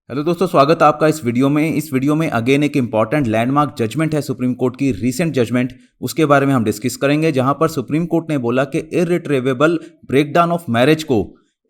Hello दोस्तों, स्वागत है आपका इस वीडियो में। इस वीडियो में अगेन एक इंपॉर्टेंट लैंडमार्क जजमेंट है सुप्रीम कोर्ट की रीसेंट जजमेंट, उसके बारे में हम डिस्कस करेंगे। जहां पर सुप्रीम कोर्ट ने बोला कि इर्रिट्रेवेबल ब्रेकडाउन ऑफ मैरिज को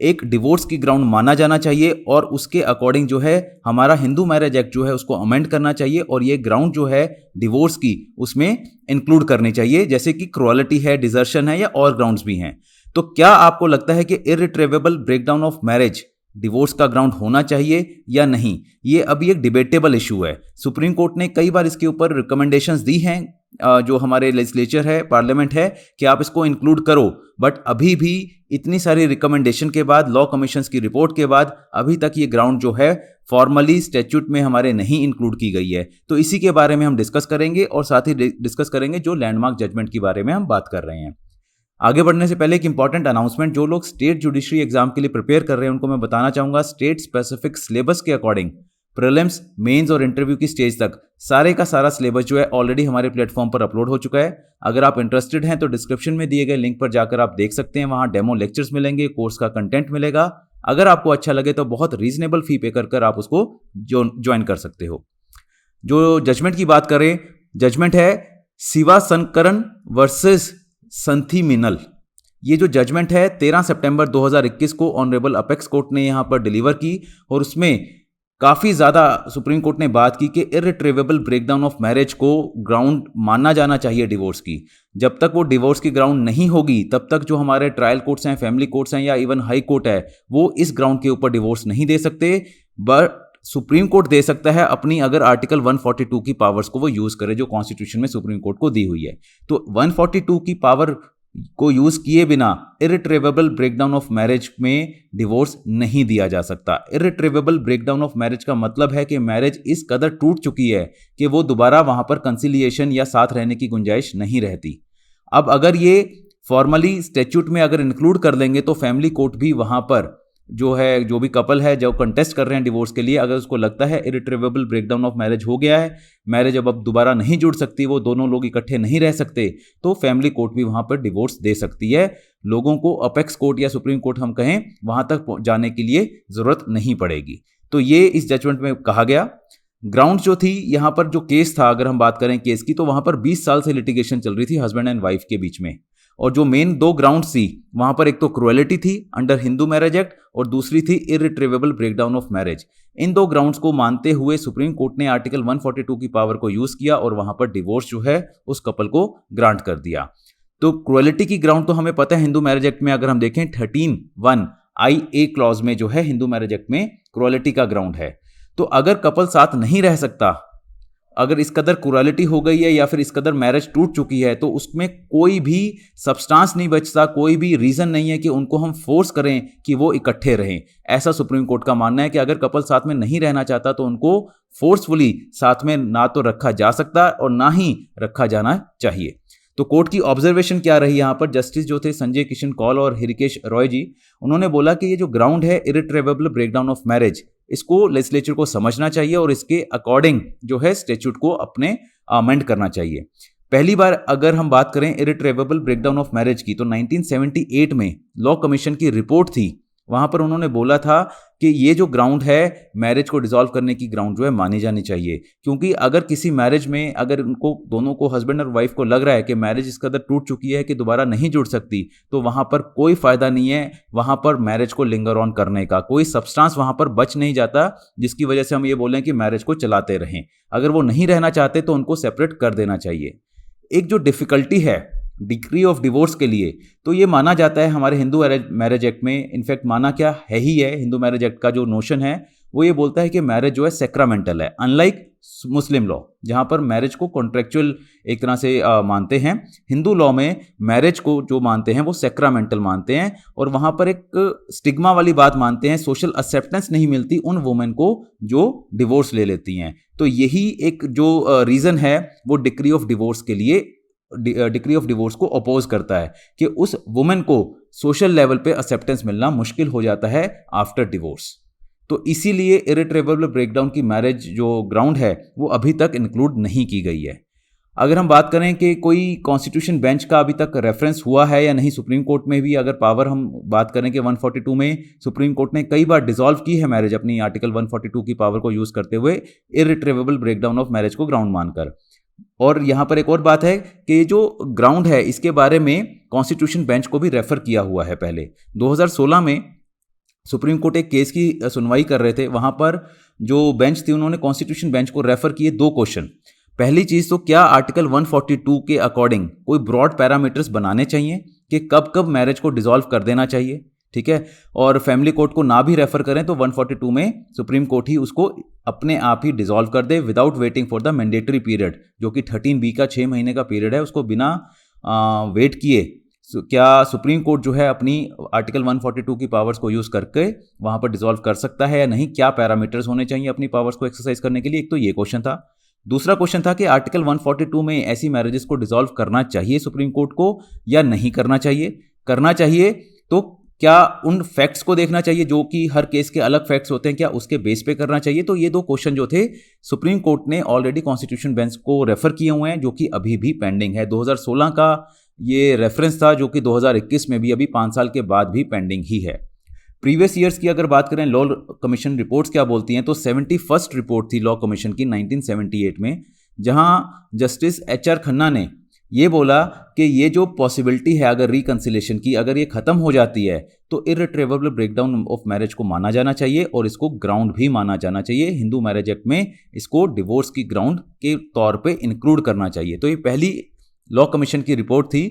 एक डिवोर्स की ग्राउंड माना जाना चाहिए और उसके अकॉर्डिंग जो है हमारा हिंदू मैरिज एक्ट जो है उसको अमेंड करना चाहिए और ये ग्राउंड जो है डिवोर्स की उसमें इंक्लूड करनी चाहिए, जैसे कि क्रुएलिटी है, डिजर्शन है या और ग्राउंड्स भी हैं। तो क्या आपको लगता है कि इर्रिट्रेवेबल ब्रेकडाउन ऑफ मैरिज डिवोर्स का ग्राउंड होना चाहिए या नहीं? ये अभी एक डिबेटेबल इशू है। सुप्रीम कोर्ट ने कई बार इसके ऊपर रिकमेंडेशंस दी हैं, जो हमारे लेजिस्लेचर है, पार्लियामेंट है, कि आप इसको इंक्लूड करो। बट अभी भी इतनी सारी रिकमेंडेशन के बाद, लॉ कमीशन की रिपोर्ट के बाद, अभी तक ये ग्राउंड जो है फॉर्मली स्टैट्यूट में हमारे नहीं इंक्लूड की गई है। तो इसी के बारे में हम डिस्कस करेंगे और साथ ही डिस्कस करेंगे जो लैंडमार्क जजमेंट के बारे में हम बात कर रहे हैं। आगे बढ़ने से पहले एक इंपॉर्टेंट अनाउंसमेंट, जो लोग स्टेट जुडिशरी एग्जाम के लिए प्रिपेयर कर रहे हैं उनको मैं बताना चाहूंगा, स्टेट स्पेसिफिक सिलेबस के अकॉर्डिंग प्रीलिम्स, मेंस और इंटरव्यू की स्टेज तक सारे का सारा सिलेबस जो है ऑलरेडी हमारे प्लेटफॉर्म पर अपलोड हो चुका है। अगर आप इंटरेस्टेड हैं तो डिस्क्रिप्शन में दिए गए लिंक पर जाकर आप देख सकते हैं, वहां डेमो लेक्चर्स मिलेंगे, कोर्स का कंटेंट मिलेगा। अगर आपको अच्छा लगे तो बहुत रीजनेबल फी पे कर आप उसको ज्वाइन कर सकते हो। जो जजमेंट की बात करें, जजमेंट है शिवा संकरन वर्सेस संथीमिनल। ये जो जजमेंट है 13 सितंबर 2021 को ऑनरेबल अपेक्स कोर्ट ने यहां पर डिलीवर की और उसमें काफी ज्यादा सुप्रीम कोर्ट ने बात की कि इर्रिट्रेवेबल ब्रेकडाउन ऑफ मैरिज को ग्राउंड माना जाना चाहिए डिवोर्स की। जब तक वो डिवोर्स की ग्राउंड नहीं होगी तब तक जो हमारे ट्रायल कोर्ट्स हैं, फैमिली कोर्ट्स हैं या इवन हाई कोर्ट है, वो इस ग्राउंड के ऊपर डिवोर्स नहीं दे सकते। बट सुप्रीम कोर्ट दे सकता है अपनी, अगर आर्टिकल 142 की पावर्स को वो यूज करे जो कॉन्स्टिट्यूशन में सुप्रीम कोर्ट को दी हुई है। तो 142 की पावर को यूज किए बिना इर्रिट्रेवेबल ब्रेकडाउन ऑफ मैरिज में डिवोर्स नहीं दिया जा सकता। इर्रिट्रेवेबल ब्रेकडाउन ऑफ मैरिज का मतलब है कि मैरिज इस कदर टूट चुकी है कि वो दोबारा वहां पर कंसिलिएशन या साथ रहने की गुंजाइश नहीं रहती। अब अगर ये फॉर्मली स्टैट्यूट में अगर इंक्लूड कर लेंगे तो फैमिली कोर्ट भी वहां पर जो है, जो भी कपल है जो कंटेस्ट कर रहे हैं डिवोर्स के लिए, अगर उसको लगता है इरिट्रेवेबल ब्रेकडाउन ऑफ मैरिज हो गया है, मैरिज अब दोबारा नहीं जुड़ सकती, वो दोनों लोग इकट्ठे नहीं रह सकते, तो फैमिली कोर्ट भी वहां पर डिवोर्स दे सकती है। लोगों को अपेक्स कोर्ट या सुप्रीम कोर्ट हम कहें वहां तक जाने के लिए जरूरत नहीं पड़ेगी। तो ये इस जजमेंट में कहा गया। ग्राउंड जो थी यहां पर, जो केस था, अगर हम बात करें केस की, तो वहां पर 20 साल से लिटिगेशन चल रही थी हस्बैंड एंड वाइफ के बीच में। और जो मेन दो ग्राउंड थी वहां पर, एक तो क्रुएलिटी थी अंडर हिंदू मैरिज एक्ट और दूसरी थी इर्रिट्रेवेबल ब्रेकडाउन ऑफ मैरिज। इन दो ग्राउंड्स को मानते हुए सुप्रीम कोर्ट ने आर्टिकल 142 की पावर को यूज किया और वहां पर डिवोर्स जो है उस कपल को ग्रांट कर दिया। तो क्रुएलिटी की ग्राउंड तो हमें पता है हिंदू मैरिज एक्ट में, अगर हम देखें 13(1)(i)(a) क्लॉज में जो है हिंदू मैरिज एक्ट में क्रुएलिटी का ग्राउंड है। तो अगर कपल साथ नहीं रह सकता, अगर इस कदर क्रुएलिटी हो गई है या फिर इस कदर मैरिज टूट चुकी है, तो उसमें कोई भी सब्सटेंस नहीं बचता, कोई भी रीजन नहीं है कि उनको हम फोर्स करें कि वो इकट्ठे रहें। ऐसा सुप्रीम कोर्ट का मानना है कि अगर कपल साथ में नहीं रहना चाहता तो उनको फोर्सफुली साथ में ना तो रखा जा सकता और ना ही रखा जाना चाहिए। तो कोर्ट की ऑब्जर्वेशन क्या रही यहां पर, जस्टिस जो थे संजय किशन कौल और हृषिकेश रॉय जी, उन्होंने बोला कि ये जो ग्राउंड है इरिट्रेवेबल ब्रेकडाउन ऑफ मैरिज, इसको लेजिस्लेचर को समझना चाहिए और इसके अकॉर्डिंग जो है स्टैट्यूट को अपने अमेंड करना चाहिए। पहली बार अगर हम बात करें इरिट्रेवेबल ब्रेकडाउन ऑफ मैरिज की, तो 1978 में लॉ कमीशन की रिपोर्ट थी, वहां पर उन्होंने बोला था कि ये जो ग्राउंड है मैरिज को डिसॉल्व करने की ग्राउंड जो है मानी जानी चाहिए। क्योंकि अगर किसी मैरिज में, अगर उनको दोनों को, हस्बैंड और वाइफ को लग रहा है कि मैरिज इस कदर टूट चुकी है कि दोबारा नहीं जुड़ सकती, तो वहां पर कोई फायदा नहीं है वहां पर मैरिज को लिंगर ऑन करने का। कोई सब्सटेंस वहां पर बच नहीं जाता जिसकी वजह से हम ये बोलें कि मैरिज को चलाते रहें। अगर वो नहीं रहना चाहते तो उनको सेपरेट कर देना चाहिए। एक जो डिफिकल्टी है डिग्री ऑफ डिवोर्स के लिए, तो ये माना जाता है हमारे हिंदू मैरिज एक्ट में, इनफैक्ट माना क्या है ही है, हिंदू मैरिज एक्ट का जो नोशन है वो ये बोलता है कि मैरिज जो है सेक्रामेंटल है, अनलाइक मुस्लिम लॉ जहां पर मैरिज को कॉन्ट्रेक्चुअल एक तरह से मानते हैं। हिंदू लॉ में मैरिज को जो मानते हैं वो सेक्रामेंटल मानते हैं और वहां पर एक स्टिग्मा वाली बात मानते हैं, सोशल एक्सेप्टेंस नहीं मिलती उन वुमेन को जो डिवोर्स ले लेती हैं। तो यही एक जो रीजन है वो डिग्री ऑफ डिवोर्स के लिए, डिग्री ऑफ डिवोर्स को अपोज करता है कि उस वुमेन को सोशल लेवल पे एक्सेप्टेंस मिलना मुश्किल हो जाता है आफ्टर डिवोर्स। तो इसीलिए इरिट्रेवेबल ब्रेकडाउन की मैरिज जो ग्राउंड है वो अभी तक इंक्लूड नहीं की गई है। अगर हम बात करें कि कोई कॉन्स्टिट्यूशन बेंच का अभी तक रेफरेंस हुआ है या नहीं सुप्रीम कोर्ट में भी, अगर पावर हम बात करें कि 142 में सुप्रीम कोर्ट ने कई बार डिसॉल्व की है मैरिज अपनी आर्टिकल 142 की पावर को यूज़ करते हुए इररिट्रेवेबल ब्रेकडाउन ऑफ मैरिज को ग्राउंड मानकर। और यहाँ पर एक और बात है कि जो ग्राउंड है इसके बारे में कॉन्स्टिट्यूशन बेंच को भी रेफर किया हुआ है पहले। 2016 में सुप्रीम कोर्ट एक केस की सुनवाई कर रहे थे, वहाँ पर जो बेंच थी उन्होंने कॉन्स्टिट्यूशन बेंच को रेफर किए 2 क्वेश्चन। पहली चीज़ तो क्या आर्टिकल 142 के अकॉर्डिंग कोई ब्रॉड पैरामीटर्स बनाने चाहिए कि कब कब मैरिज को डिसॉल्व कर देना चाहिए, ठीक है। और फैमिली कोर्ट को ना भी रेफर करें तो 142 में सुप्रीम कोर्ट ही उसको अपने आप ही डिसॉल्व कर दे without waiting for the mandatory period, जो कि 13B का 6 महीने का पीरियड है, उसको बिना वेट किए क्या सुप्रीम कोर्ट जो है अपनी आर्टिकल 142 की पावर्स को यूज़ करके वहाँ पर डिसॉल्व कर सकता है या नहीं, क्या पैरामीटर्स होने चाहिए अपनी पावर्स को एक्सरसाइज करने के लिए। एक तो ये क्वेश्चन था। दूसरा क्वेश्चन था कि आर्टिकल 142 में ऐसी मैरिजेस को डिसॉल्व करना चाहिए सुप्रीम कोर्ट को या नहीं करना चाहिए। करना चाहिए तो क्या उन फैक्ट्स को देखना चाहिए जो कि हर केस के अलग फैक्ट्स होते हैं, क्या उसके बेस पे करना चाहिए। तो ये 2 क्वेश्चन जो थे सुप्रीम कोर्ट ने ऑलरेडी कॉन्स्टिट्यूशन बेंच को रेफर किए हुए हैं, जो कि अभी भी पेंडिंग है। 2016 का ये रेफरेंस था जो कि 2021 में भी अभी 5 साल के बाद भी पेंडिंग ही है। प्रीवियस ईयर्स की अगर बात करें लॉ कमीशन रिपोर्ट्स क्या बोलती हैं, तो 71st रिपोर्ट थी लॉ कमीशन की 1978 में, जहां जस्टिस HR खन्ना ने ये बोला कि ये जो पॉसिबिलिटी है अगर रिकंसिलेशन की, अगर ये ख़त्म हो जाती है तो इररिट्रेवेबल ब्रेकडाउन ऑफ मैरिज को माना जाना चाहिए और इसको ग्राउंड भी माना जाना चाहिए। हिंदू मैरिज एक्ट में इसको डिवोर्स की ग्राउंड के तौर पे इंक्लूड करना चाहिए। तो ये पहली लॉ कमीशन की रिपोर्ट थी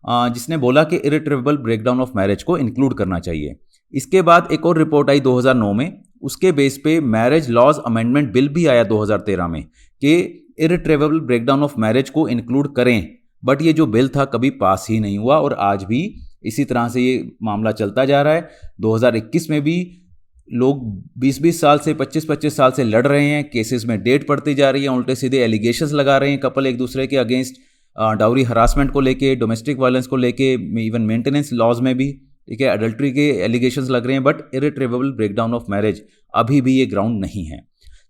जिसने बोला कि इररिट्रेवेबल ब्रेकडाउन ऑफ मैरिज को इंक्लूड करना चाहिए। इसके बाद एक और रिपोर्ट आई 2009 में, उसके बेस पे मैरिज लॉज अमेंडमेंट बिल भी आया 2013 में कि इररिट्रेवेबल ब्रेकडाउन ऑफ मैरिज को इंक्लूड करें, बट ये जो बिल था कभी पास ही नहीं हुआ और आज भी इसी तरह से ये मामला चलता जा रहा है। 2021 में भी लोग 20-20 साल से 25-25 साल से लड़ रहे हैं, केसेस में डेट पड़ती जा रही है, उल्टे सीधे एलिगेशंस लगा रहे हैं कपल एक दूसरे के अगेंस्ट, डाउरी हरासमेंट को लेके, डोमेस्टिक वायलेंस को लेके, इवन मेंटेनेंस लॉज में भी, ठीक है, अडल्ट्री के एलिगेशंस लग रहे हैं, बट इररिट्रेवेबल ब्रेकडाउन ऑफ मैरिज अभी भी ये ग्राउंड नहीं है।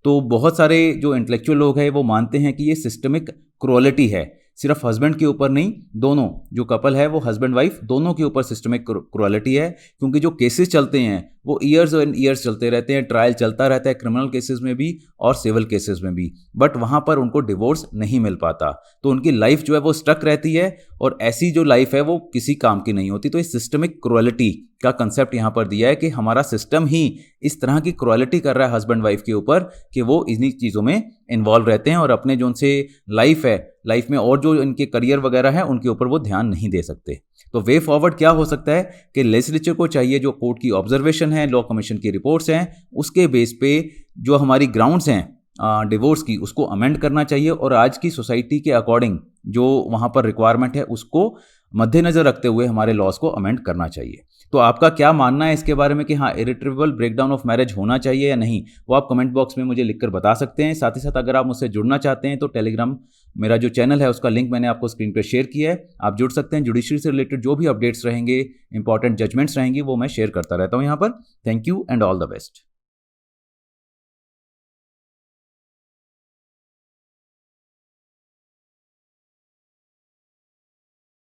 तो बहुत सारे जो इंटेलेक्चुअल लोग हैं वो मानते हैं कि ये सिस्टमिक क्रुएलिटी है, सिर्फ हस्बैंड के ऊपर नहीं, दोनों जो कपल है वो हस्बैंड वाइफ दोनों के ऊपर सिस्टमिक क्रुएलिटी है, क्योंकि जो केसेस चलते हैं वो ईयर्स एंड ईयर्स चलते रहते हैं, ट्रायल चलता रहता है क्रिमिनल केसेस में भी और सिविल केसेस में भी, बट वहाँ पर उनको डिवोर्स नहीं मिल पाता, तो उनकी लाइफ जो है वो स्टक रहती है और ऐसी जो लाइफ है वो किसी काम की नहीं होती। तो इस सिस्टमिक क्रुएलिटी का कंसेप्ट यहाँ पर दिया है कि हमारा सिस्टम ही इस तरह की क्रुएलिटी कर रहा है हस्बैंड वाइफ के ऊपर कि वो इन्हीं चीज़ों में इन्वॉल्व रहते हैं और अपने जो उनसे लाइफ है, लाइफ में और जो इनके करियर वगैरह है उनके ऊपर वो ध्यान नहीं दे सकते। तो वे फॉरवर्ड क्या हो सकता है कि लेजिस्लेचर को चाहिए जो कोर्ट की ऑब्जर्वेशन है, लॉ कमीशन की रिपोर्ट्स हैं, उसके बेस पे जो हमारी ग्राउंड्स हैं डिवोर्स की उसको अमेंड करना चाहिए और आज की सोसाइटी के अकॉर्डिंग जो वहाँ पर रिक्वायरमेंट है उसको मद्देनजर रखते हुए हमारे लॉज को अमेंड करना चाहिए। तो आपका क्या मानना है इसके बारे में कि हाँ इररिट्रेवेबल ब्रेकडाउन ऑफ मैरिज होना चाहिए या नहीं, वो आप कमेंट बॉक्स में मुझे लिखकर बता सकते हैं। साथ ही साथ अगर आप मुझसे जुड़ना चाहते हैं तो टेलीग्राम मेरा जो चैनल है उसका लिंक मैंने आपको स्क्रीन पर शेयर किया है, आप जुड़ सकते हैं। जुडिशरी से रिलेटेड जो भी अपडेट्स रहेंगे, इंपॉर्टेंट जजमेंट्स रहेंगी वो मैं शेयर करता रहता हूँ यहाँ पर। Thank you and all the best.